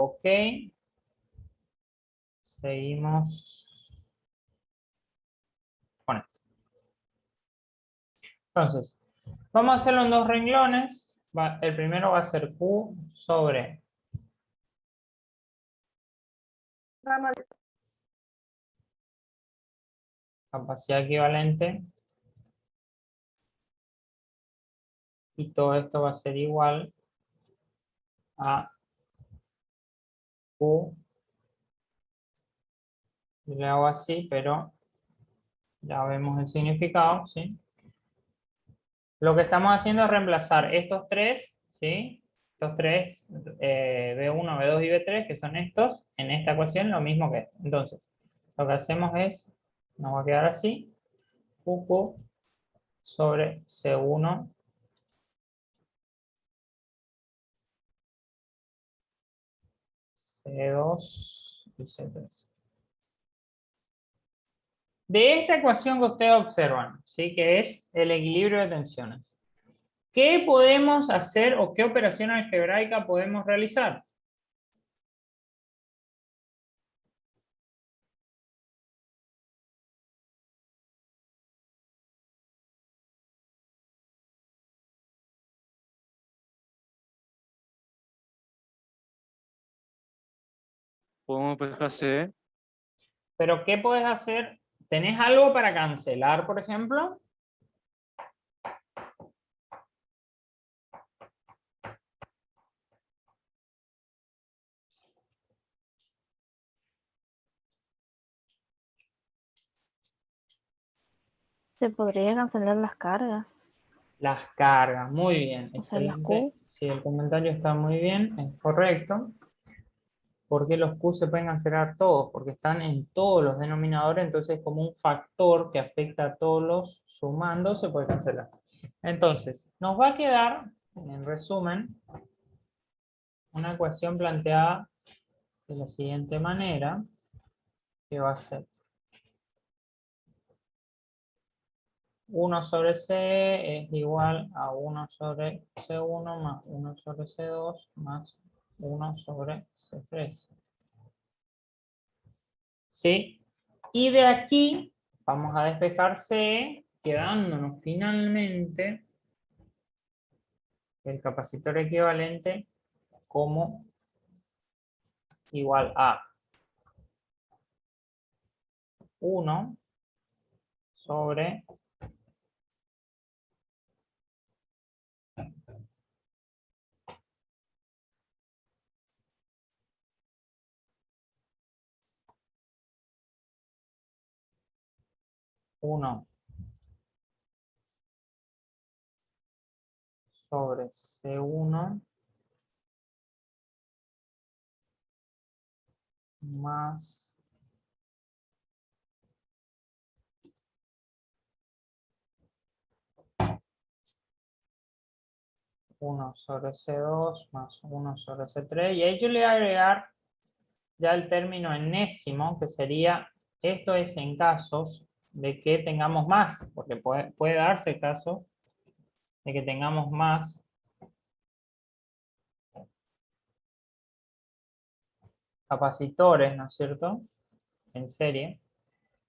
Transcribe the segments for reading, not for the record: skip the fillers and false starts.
Ok. Seguimos con esto. Entonces, vamos a hacerlo en dos renglones. El primero va a ser Q sobre capacidad equivalente. Y todo esto va a ser igual a Q. Yo le hago así, pero ya vemos el significado, ¿sí? Lo que estamos haciendo es reemplazar estos tres, ¿sí? Estos tres, B1, B2 y B3, que son estos, en esta ecuación, lo mismo que esto. Entonces, lo que hacemos es, nos va a quedar así, QQ sobre C1 C2 y C3. De esta ecuación que ustedes observan, ¿sí? Que es el equilibrio de tensiones, ¿qué podemos hacer o qué operación algebraica podemos realizar? Podemos hacer, ¿Pero qué puedes hacer? ¿Tenés algo para cancelar, por ejemplo? Se podría cancelar las cargas, Las cargas, muy bien, o sea, las excelente. Q. Sí, el comentario está muy bien, es correcto. Porque los Q se pueden cancelar todos, porque están en todos los denominadores, entonces como un factor que afecta a todos los sumando, se puede cancelar. Entonces, nos va a quedar, en resumen, una ecuación planteada de la siguiente manera, que va a ser 1 sobre C es igual a 1 sobre C1 más 1 sobre C2 más 1 sobre C3. ¿Sí? Y de aquí vamos a despejar C, quedándonos finalmente el capacitor equivalente como igual a 1 sobre 1 sobre C1 más 1 sobre C2 más 1 sobre C3. Y ahí yo le voy a agregar ya el término enésimo, que sería, esto es en casos de que tengamos más, porque puede darse el caso de que tengamos más capacitores, ¿no es cierto?, en serie.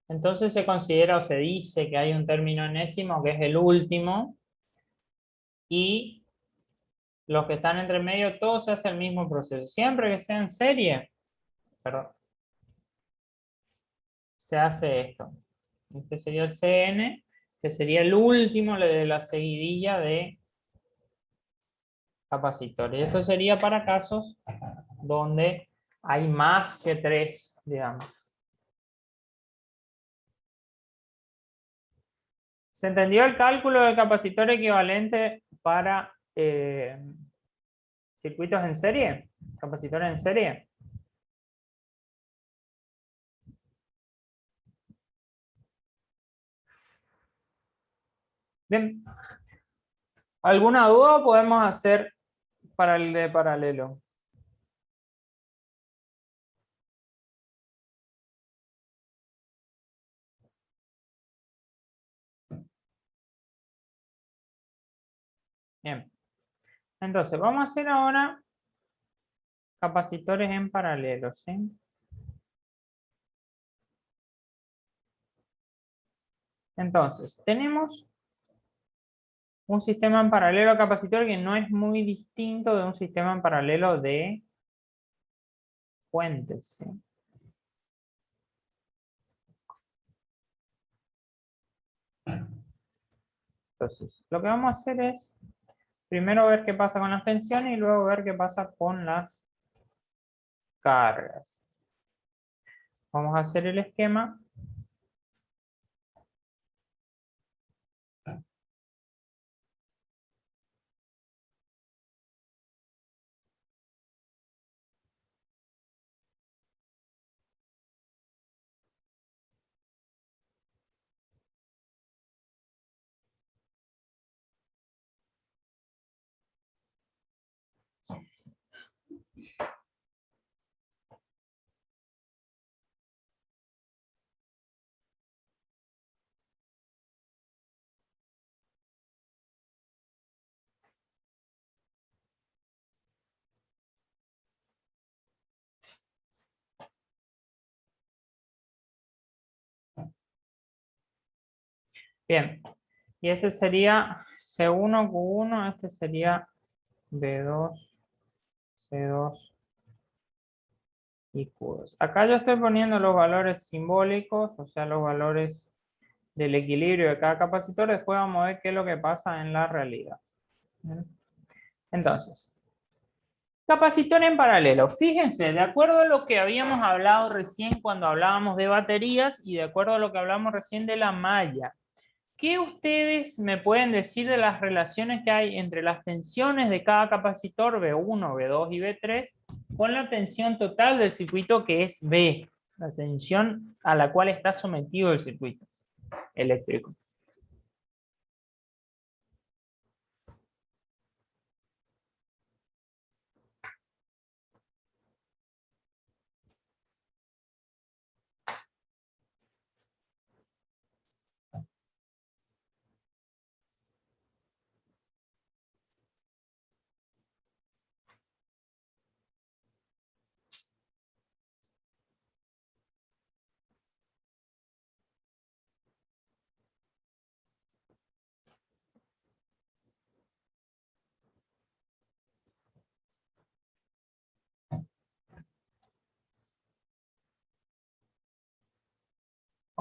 Entonces se considera o se dice que hay un término enésimo que es el último, y los que están entre medio, todo se hace el mismo proceso. Siempre que sea en serie, perdón, se hace esto. Este sería el CN, que sería el último de la seguidilla de capacitores. Esto sería para casos donde hay más que 3, digamos. ¿Se entendió el cálculo del capacitor equivalente para circuitos en serie? ¿Capacitores en serie? Bien. ¿Alguna duda? Podemos hacer para el de paralelo. Bien. Entonces, vamos a hacer ahora capacitores en paralelo, ¿sí? Entonces, tenemos un sistema en paralelo a capacitor que no es muy distinto de un sistema en paralelo de fuentes, ¿sí? Entonces, lo que vamos a hacer es primero ver qué pasa con las tensiones y luego ver qué pasa con las cargas. Vamos a hacer el esquema. Bien, y este sería C1, Q1, este sería B2, C2 y Q2. Acá yo estoy poniendo los valores simbólicos, o sea, los valores del equilibrio de cada capacitor. Después vamos a ver qué es lo que pasa en la realidad. ¿Bien? Entonces, capacitor en paralelo. Fíjense, de acuerdo a lo que habíamos hablado recién cuando hablábamos de baterías y de acuerdo a lo que hablamos recién de la malla, ¿qué ustedes me pueden decir de las relaciones que hay entre las tensiones de cada capacitor B1, B2 y B3 con la tensión total del circuito que es B, la tensión a la cual está sometido el circuito eléctrico?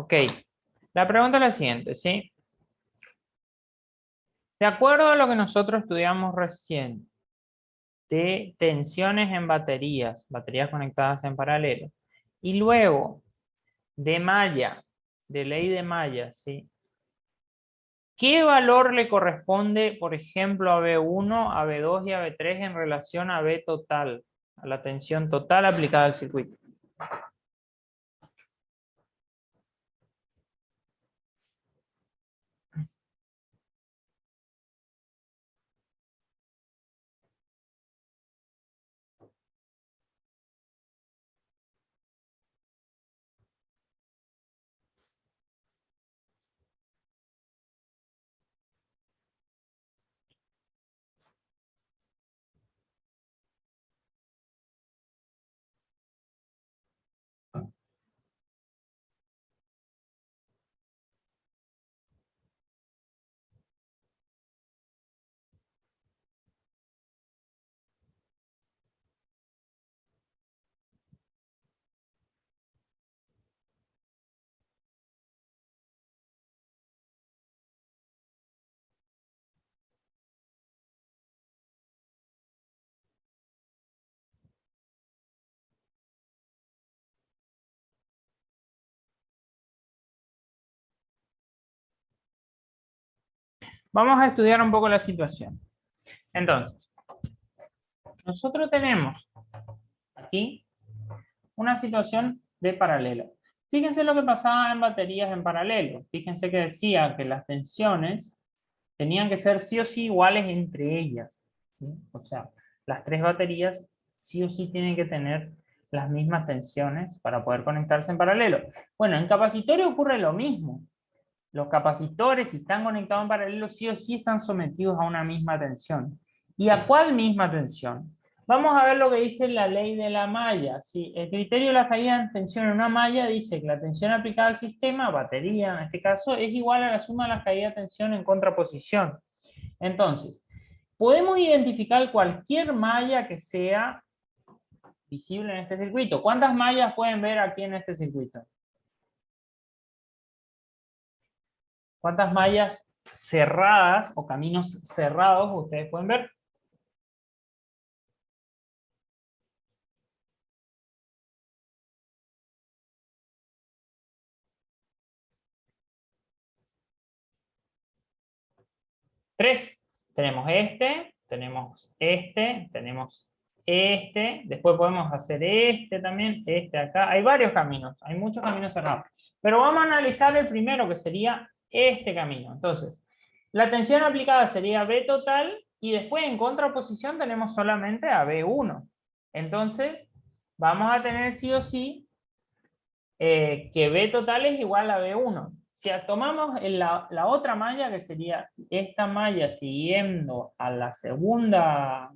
Ok, la pregunta es la siguiente, ¿sí? De acuerdo a lo que nosotros estudiamos recién de tensiones en baterías, baterías conectadas en paralelo, y luego de malla, de ley de malla, ¿sí? ¿Qué valor le corresponde, por ejemplo, a B1, a B2 y a B3 en relación a B total, a la tensión total aplicada al circuito? Vamos a estudiar un poco la situación. Entonces, nosotros tenemos aquí una situación de paralelo. Fíjense lo que pasaba en baterías en paralelo. Fíjense que decía que las tensiones tenían que ser sí o sí iguales entre ellas, ¿sí? O sea, las tres baterías sí o sí tienen que tener las mismas tensiones para poder conectarse en paralelo. Bueno, en capacitores ocurre lo mismo. Los capacitores, si están conectados en paralelo, sí o sí están sometidos a una misma tensión. ¿Y a cuál misma tensión? Vamos a ver lo que dice la ley de la malla. Sí, el criterio de la caída de tensión en una malla dice que la tensión aplicada al sistema, batería en este caso, es igual a la suma de las caídas de tensión en contraposición. Entonces, podemos identificar cualquier malla que sea visible en este circuito. ¿Cuántas mallas pueden ver aquí en este circuito? ¿Cuántas mallas cerradas o caminos cerrados ustedes pueden ver? Tres. Tenemos este, tenemos este, tenemos este. Después podemos hacer este también, este acá. Hay varios caminos, hay muchos caminos cerrados. Pero vamos a analizar el primero, que sería este camino. Entonces, la tensión aplicada sería B total, y después en contraposición tenemos solamente a B1. Entonces, vamos a tener sí o sí que B total es igual a B1. Si tomamos la otra malla, que sería esta malla siguiendo a la segunda,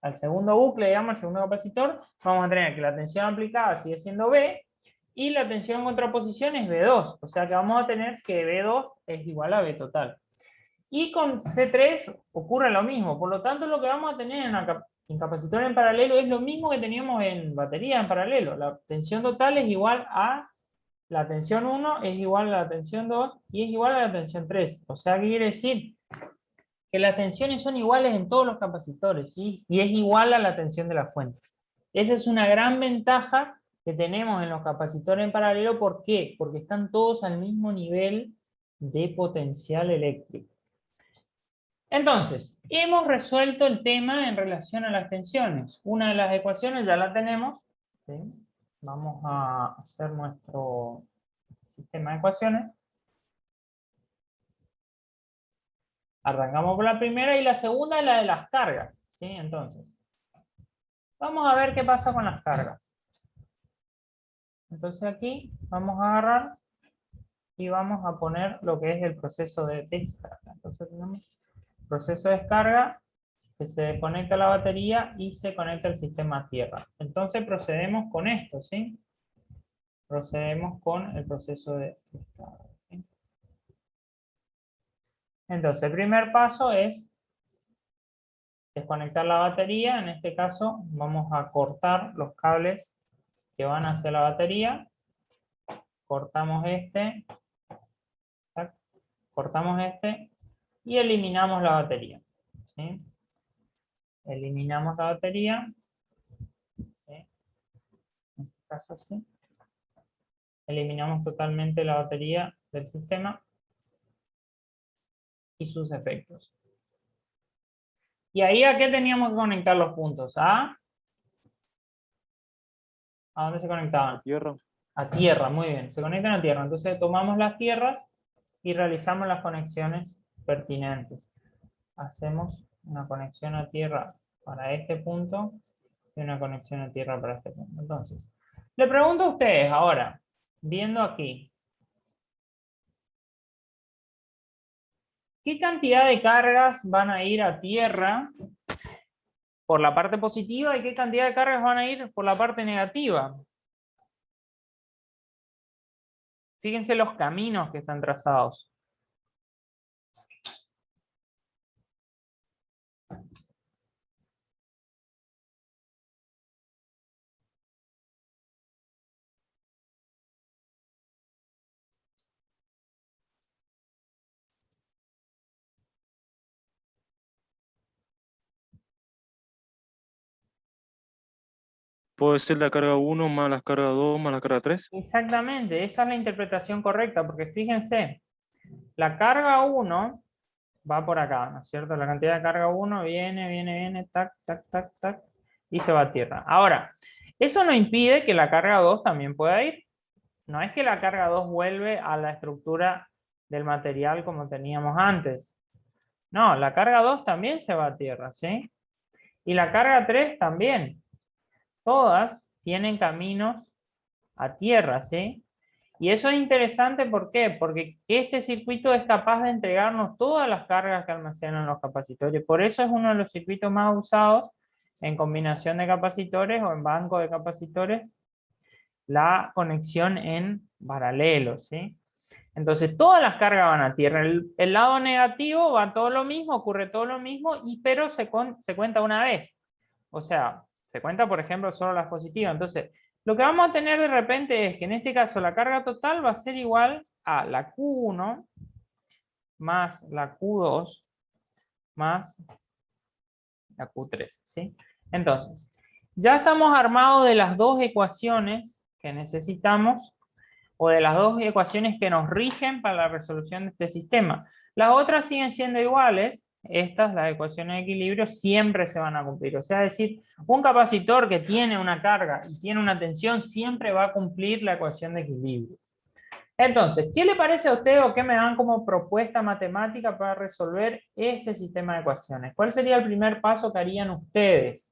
al segundo bucle, digamos, al segundo capacitor, vamos a tener que la tensión aplicada sigue siendo B, y la tensión en contraposición es B2. O sea que vamos a tener que B2 es igual a B total. Y con C3 ocurre lo mismo. Por lo tanto, lo que vamos a tener en capacitor en paralelo es lo mismo que teníamos en batería en paralelo. La tensión total es igual a la tensión 1, es igual a la tensión 2 y es igual a la tensión 3. O sea, ¿qué quiere decir? Que las tensiones son iguales en todos los capacitores, ¿sí? Y es igual a la tensión de la fuente. Esa es una gran ventaja que tenemos en los capacitores en paralelo. ¿Por qué? Porque están todos al mismo nivel de potencial eléctrico. Entonces, hemos resuelto el tema en relación a las tensiones. Una de las ecuaciones ya la tenemos, ¿sí? Vamos a hacer nuestro sistema de ecuaciones. Arrancamos por la primera, y la segunda es la de las cargas, ¿sí? Entonces, vamos a ver qué pasa con las cargas. Entonces aquí vamos a agarrar y vamos a poner lo que es el proceso de descarga. Entonces tenemos proceso de descarga, que se conecta a la batería y se conecta al sistema a tierra. Entonces procedemos con esto, ¿sí? Procedemos con el proceso de descarga, ¿sí? Entonces el primer paso es desconectar la batería. En este caso vamos a cortar los cables que van hacia la batería. Cortamos este, ¿tac? Cortamos este y eliminamos la batería, ¿sí? Eliminamos la batería, ¿sí? En este caso sí. Eliminamos totalmente la batería del sistema y sus efectos. ¿Y ahí a qué teníamos que conectar los puntos? ¿A dónde se conectaban? Tierra. A tierra, muy bien. Se conectan a tierra. Entonces tomamos las tierras y realizamos las conexiones pertinentes. Hacemos una conexión a tierra para este punto y una conexión a tierra para este punto. Entonces, le pregunto a ustedes ahora, viendo aquí, ¿qué cantidad de cargas van a ir a tierra por la parte positiva y qué cantidad de cargas van a ir por la parte negativa? Fíjense los caminos que están trazados. Puede ser la carga 1 más la carga 2 más la carga 3. Exactamente, esa es la interpretación correcta, porque fíjense, la carga 1 va por acá, ¿no es cierto? La cantidad de carga 1 viene, tac, tac, tac, tac, y se va a tierra. Ahora, eso no impide que la carga 2 también pueda ir. No es que la carga 2 vuelve a la estructura del material como teníamos antes. No, la carga 2 también se va a tierra, ¿sí? Y la carga 3 también. Todas tienen caminos a tierra, ¿sí? Y eso es interesante, ¿por qué? Porque este circuito es capaz de entregarnos todas las cargas que almacenan los capacitores. Por eso es uno de los circuitos más usados en combinación de capacitores o en banco de capacitores la conexión en paralelo, ¿sí? Entonces todas las cargas van a tierra. El lado negativo va todo lo mismo, ocurre todo lo mismo, pero se cuenta una vez. O sea, se cuenta, por ejemplo, solo las positivas. Entonces, lo que vamos a tener de repente es que en este caso la carga total va a ser igual a la Q1 más la Q2 más la Q3, ¿sí? Entonces, ya estamos armados de las dos ecuaciones que necesitamos o de las dos ecuaciones que nos rigen para la resolución de este sistema. Las otras siguen siendo iguales. Estas, las ecuaciones de equilibrio, siempre se van a cumplir. O sea, es decir, un capacitor que tiene una carga y tiene una tensión siempre va a cumplir la ecuación de equilibrio. Entonces, ¿qué le parece a usted o qué me dan como propuesta matemática para resolver este sistema de ecuaciones? ¿Cuál sería el primer paso que harían ustedes?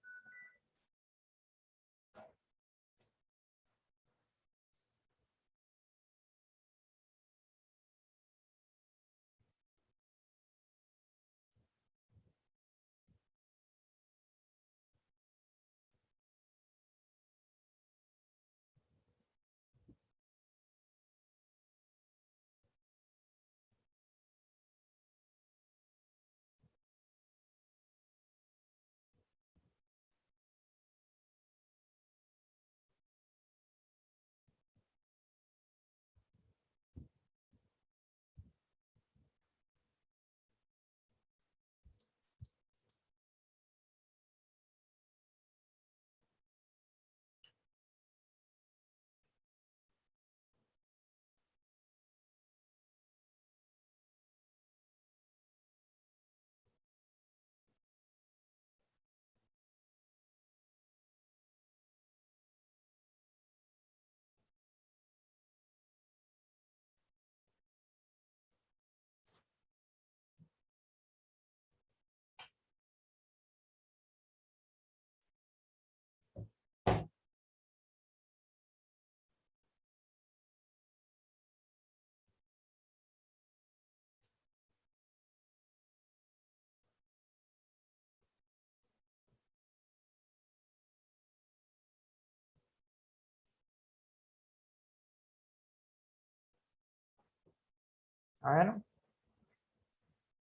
A ver.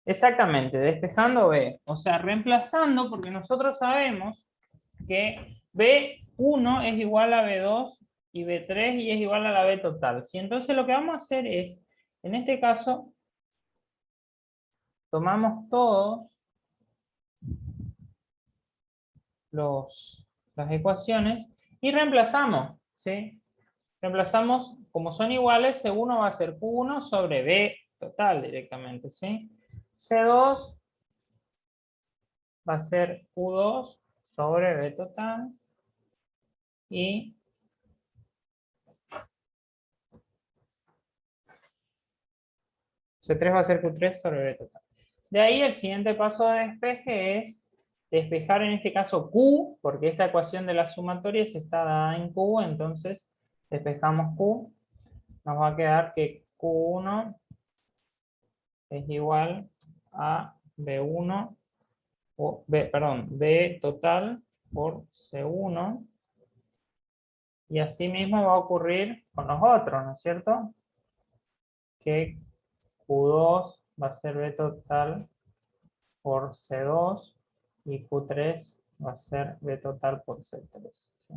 Exactamente, despejando B. O sea, reemplazando, porque nosotros sabemos que B1 es igual a B2 y B3 y es igual a la B total. ¿Sí? Entonces lo que vamos a hacer es, en este caso, tomamos todos las ecuaciones y reemplazamos, ¿sí? Reemplazamos, como son iguales, C1 va a ser Q1 sobre B total directamente, ¿sí? C2 va a ser Q2 sobre B total y C3 va a ser Q3 sobre B total. De ahí el siguiente paso de despeje es despejar en este caso Q, porque esta ecuación de las sumatorias está dada en Q, entonces despejamos Q, nos va a quedar que Q1 es igual a B1, o B total por C1, y así mismo va a ocurrir con los otros, ¿no es cierto? Que Q2 va a ser B total por C2 y Q3 va a ser B total por C3. ¿Sí?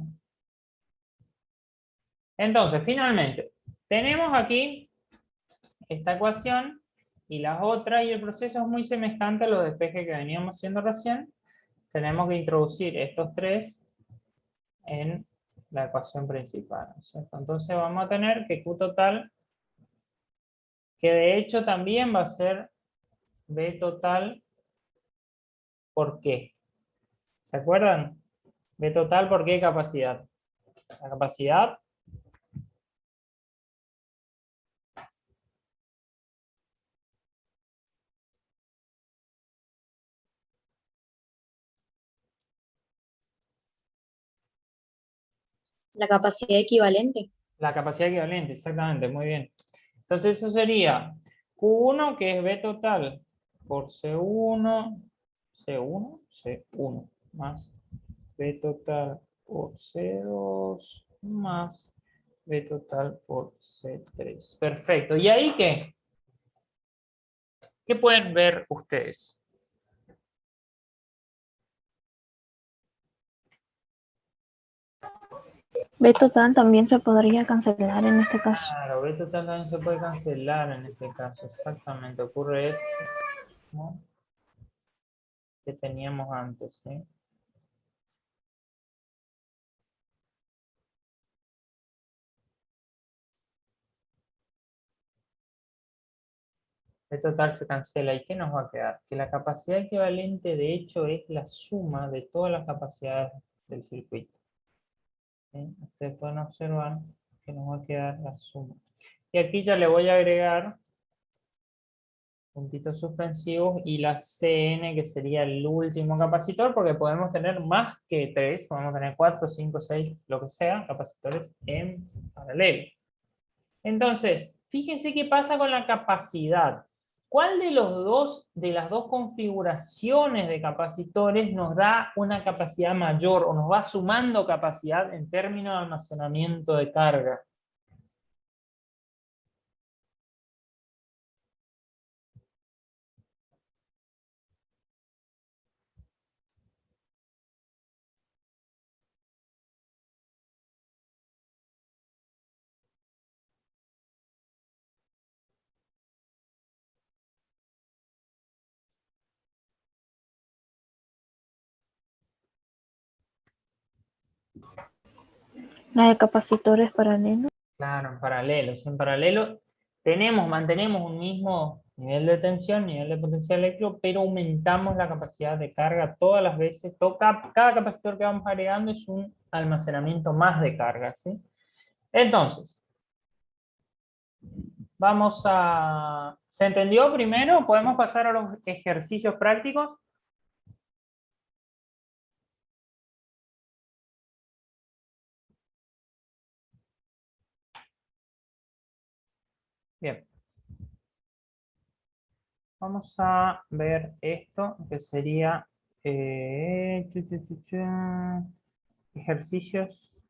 Entonces, finalmente, tenemos aquí esta ecuación y las otras, y el proceso es muy semejante a los despejes que veníamos haciendo recién. Tenemos que introducir estos tres en la ecuación principal, ¿cierto? Entonces vamos a tener que Q total, que de hecho también va a ser B total por qué. ¿Se acuerdan? B total por qué capacidad. La capacidad La capacidad equivalente. La capacidad equivalente, exactamente, muy bien. Entonces eso sería Q1, que es B total, por C1, C1 más B total por C2 más B total por C3. Perfecto. ¿Y ahí qué? ¿Qué pueden ver ustedes? B total también se podría cancelar en este caso. Claro, B total también se puede cancelar en este caso. Exactamente. Ocurre esto, ¿no? Que teníamos antes, ¿sí? B total se cancela. ¿Y qué nos va a quedar? Que la capacidad equivalente, de hecho, es la suma de todas las capacidades del circuito. ¿Sí? Ustedes pueden observar que nos va a quedar la suma. Y aquí ya le voy a agregar puntitos suspensivos y la Cn, que sería el último capacitor, porque podemos tener más que 3, podemos tener 4, 5, 6, lo que sea, capacitores en paralelo. Entonces, fíjense qué pasa con la capacidad. ¿Cuál de las dos configuraciones de capacitores nos da una capacidad mayor o nos va sumando capacidad en términos de almacenamiento de carga? La de capacitores paralelos. Claro, en paralelo. Si en paralelo mantenemos un mismo nivel de tensión, nivel de potencial eléctrico, pero aumentamos la capacidad de carga todas las veces. Cada capacitor que vamos agregando es un almacenamiento más de carga, ¿sí? Entonces, ¿se entendió primero? ¿Podemos pasar a los ejercicios prácticos? Bien. Vamos a ver esto, que sería ejercicios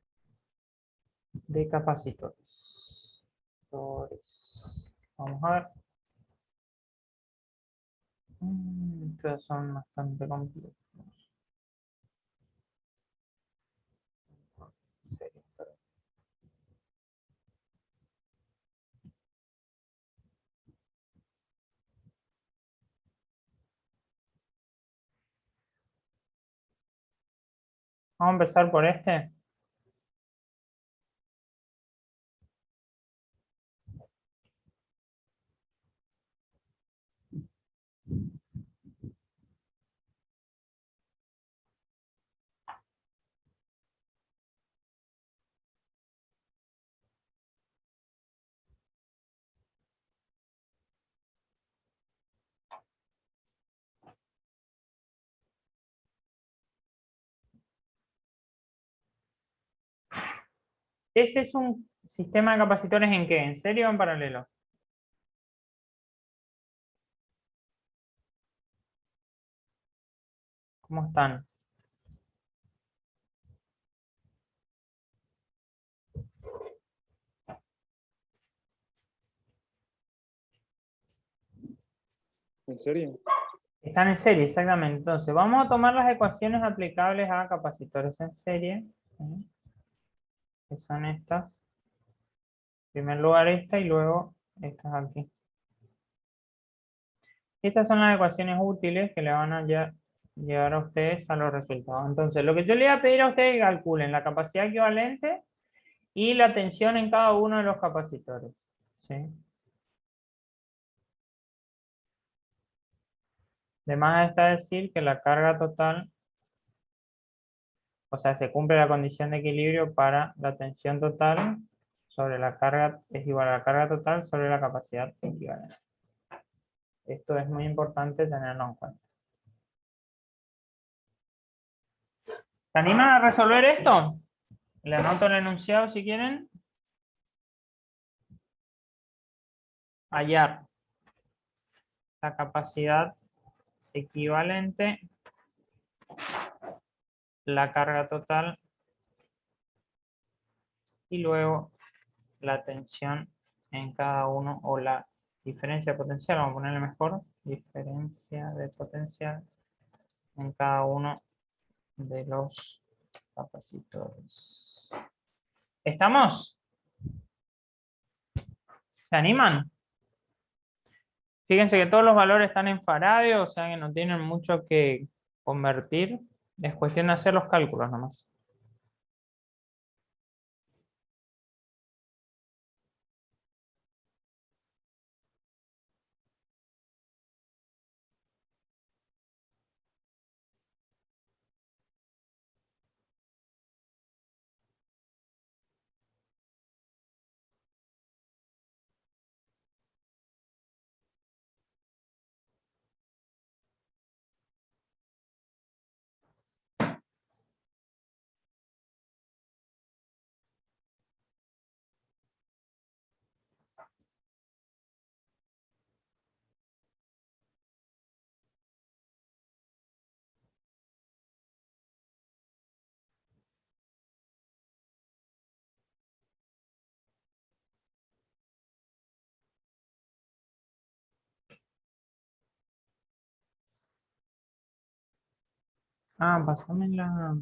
de capacitores. Vamos a ver. Estos son bastante complejos. Sí, pero- Vamos a empezar por este. Este es un sistema de capacitores ¿en qué? ¿En serie o en paralelo? ¿Cómo están? ¿En serio? Están en serie, exactamente. Entonces, vamos a tomar las ecuaciones aplicables a capacitores en serie, ¿sí? Que son estas. En primer lugar esta y luego estas aquí. Estas son las ecuaciones útiles que le van a llevar a ustedes a los resultados. Entonces, lo que yo le voy a pedir a ustedes es que calculen la capacidad equivalente y la tensión en cada uno de los capacitores, ¿sí? De más está decir que la carga total, o sea, se cumple la condición de equilibrio para la tensión total sobre la carga, es igual a la carga total sobre la capacidad equivalente. Esto es muy importante tenerlo en cuenta. ¿Se animan a resolver esto? Le anoto el enunciado si quieren. Hallar la capacidad equivalente la carga total y luego la tensión en cada uno, o la diferencia de potencial, vamos a ponerle mejor, diferencia de potencial en cada uno de los capacitores. ¿Estamos? ¿Se animan? Fíjense que todos los valores están en faradio, o sea que no tienen mucho que convertir. Es cuestión de hacer los cálculos nomás. Ah, pásame la...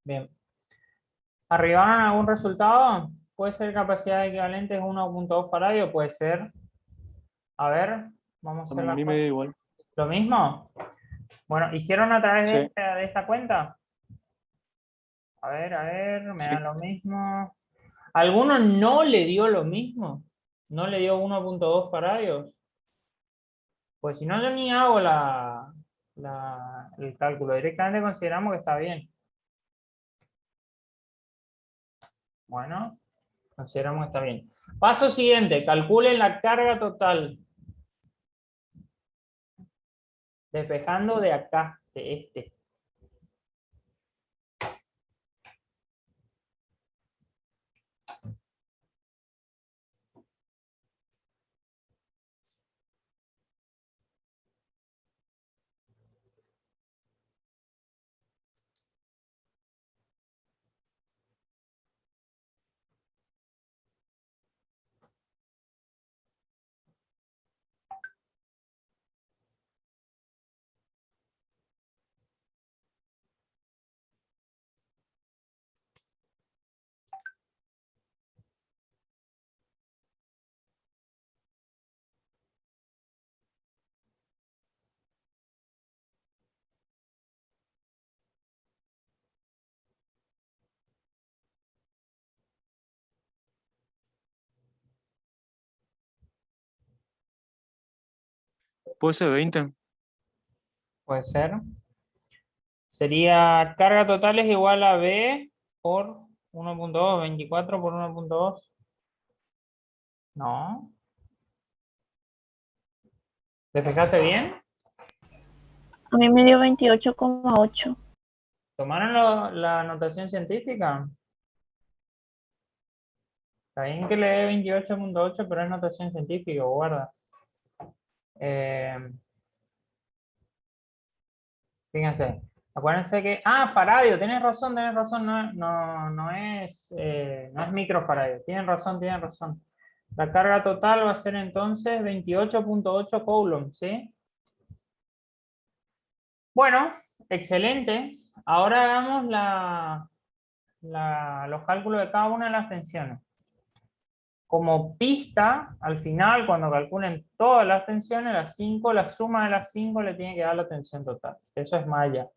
Bien. ¿Arribaron a algún resultado? ¿Puede ser capacidad equivalente es 1.2 faradio? Puede ser. A ver, vamos a A hacer la mí me da cuenta. igual. ¿Lo mismo? Bueno, ¿hicieron a través Sí, de esta cuenta? A ver, me sí. da lo mismo. ¿Alguno no le dio lo mismo? ¿No le dio 1.2 faradios? Pues si no, yo ni hago el cálculo. Directamente consideramos que está bien. Bueno, Consideramos que está bien. Paso siguiente, calculen la carga total. Despejando de acá, de este. Puede ser 20. Puede ser. Sería carga total es igual a B por 1.2, 24 por 1.2. No. ¿Despejaste bien? A mí me dio 28,8. ¿Tomaron la notación científica? Está bien que le dé 28.8, pero es notación científica, guarda. Eh, Fíjense. Acuérdense que... Ah, faradio, tienes razón, no, no es microfaradio. Tienen razón, tienen razón. La carga total va a ser entonces 28.8 coulomb, ¿sí? Bueno, excelente. Ahora hagamos los cálculos de cada una de las tensiones. Como pista, al final, cuando calculen todas las tensiones, las 5, la suma de las 5 le tiene que dar la tensión total. Eso es malla.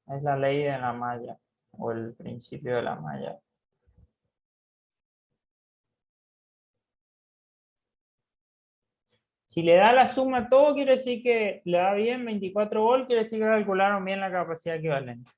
Es la ley de la malla, o el principio de la malla. Si le da la suma a todo, quiere decir que le da bien 24 volt, quiere decir que calcularon bien la capacidad equivalente.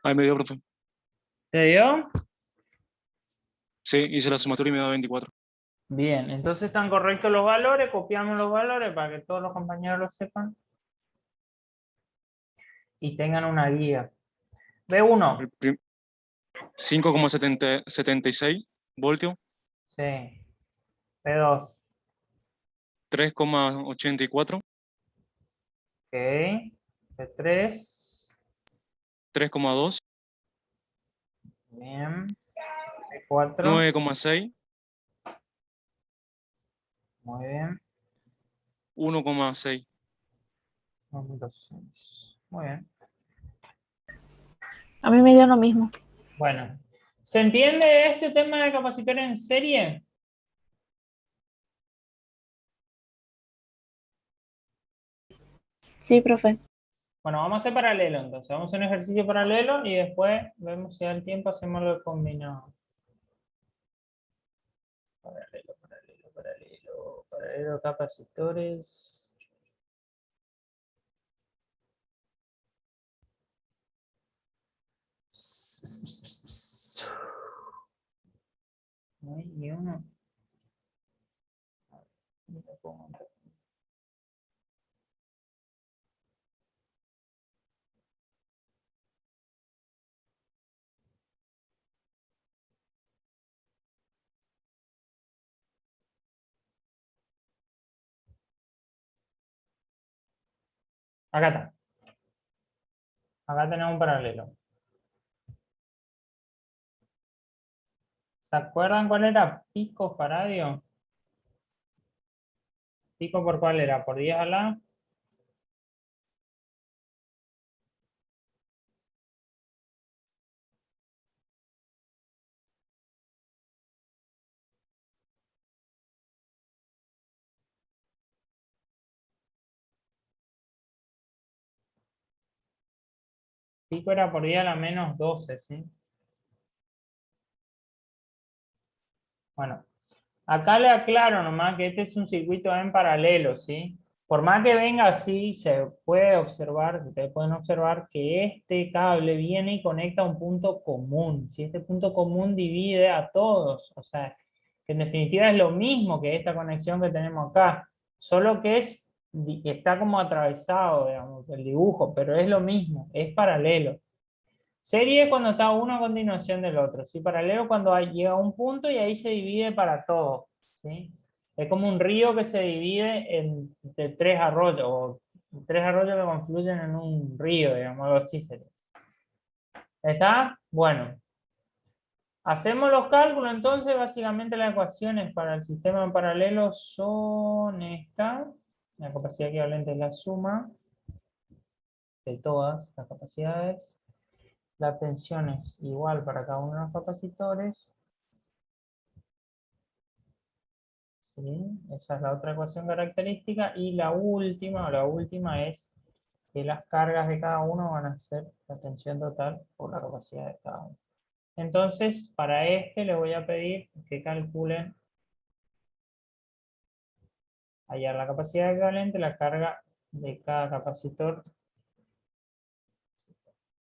Ahí me dio, profe. ¿Te dio? Sí, hice la sumatoria y me da 24. Bien, entonces están correctos los valores, copiamos los valores para que todos los compañeros lo sepan y tengan una guía. B1, El prim- 5,76 voltios, sí. B2, 3,84, ok. B3, 3,2, bien. B4, 9,6, muy bien. 1,6. 1.6, muy bien. A mí me dio lo mismo. Bueno, ¿se entiende este tema de capacitor en serie? Sí, profe. Bueno, vamos a hacer paralelo entonces. Vamos a hacer un ejercicio paralelo y después vemos si da el tiempo, hacemos lo combinado. Paralelo, paralelo, paralelo, paralelo, capacitores. No hay ni uno. Acá está. Acá tenemos un paralelo. ¿Se acuerdan cuál era picofaradio? ¿Pico por cuál era? ¿Por 10 a la? Pico era por 10 a la menos 12, ¿sí? Bueno, acá le aclaro nomás que este es un circuito en paralelo, ¿sí? Por más que venga así, se puede observar, ustedes pueden observar que este cable viene y conecta a un punto común, ¿sí? Este punto común divide a todos, o sea, que en definitiva es lo mismo que esta conexión que tenemos acá, solo que está como atravesado, digamos, el dibujo, pero es lo mismo, es paralelo. Serie es cuando está uno a continuación del otro, ¿sí? Paralelo cuando llega a un punto y ahí se divide para todos, ¿sí? Es como un río que se divide entre tres arroyos, o tres arroyos que confluyen en un río, digamos, algo así sería. ¿Está? Bueno. Hacemos los cálculos, entonces, básicamente las ecuaciones para el sistema en paralelo son esta. La capacidad equivalente es la suma de todas las capacidades. La tensión es igual para cada uno de los capacitores. ¿Sí? Esa es la otra ecuación característica. Y la última es que las cargas de cada uno van a ser la tensión total por la capacidad de cada uno. Entonces, para este le voy a pedir que calculen hallar la capacidad equivalente, la carga de cada capacitor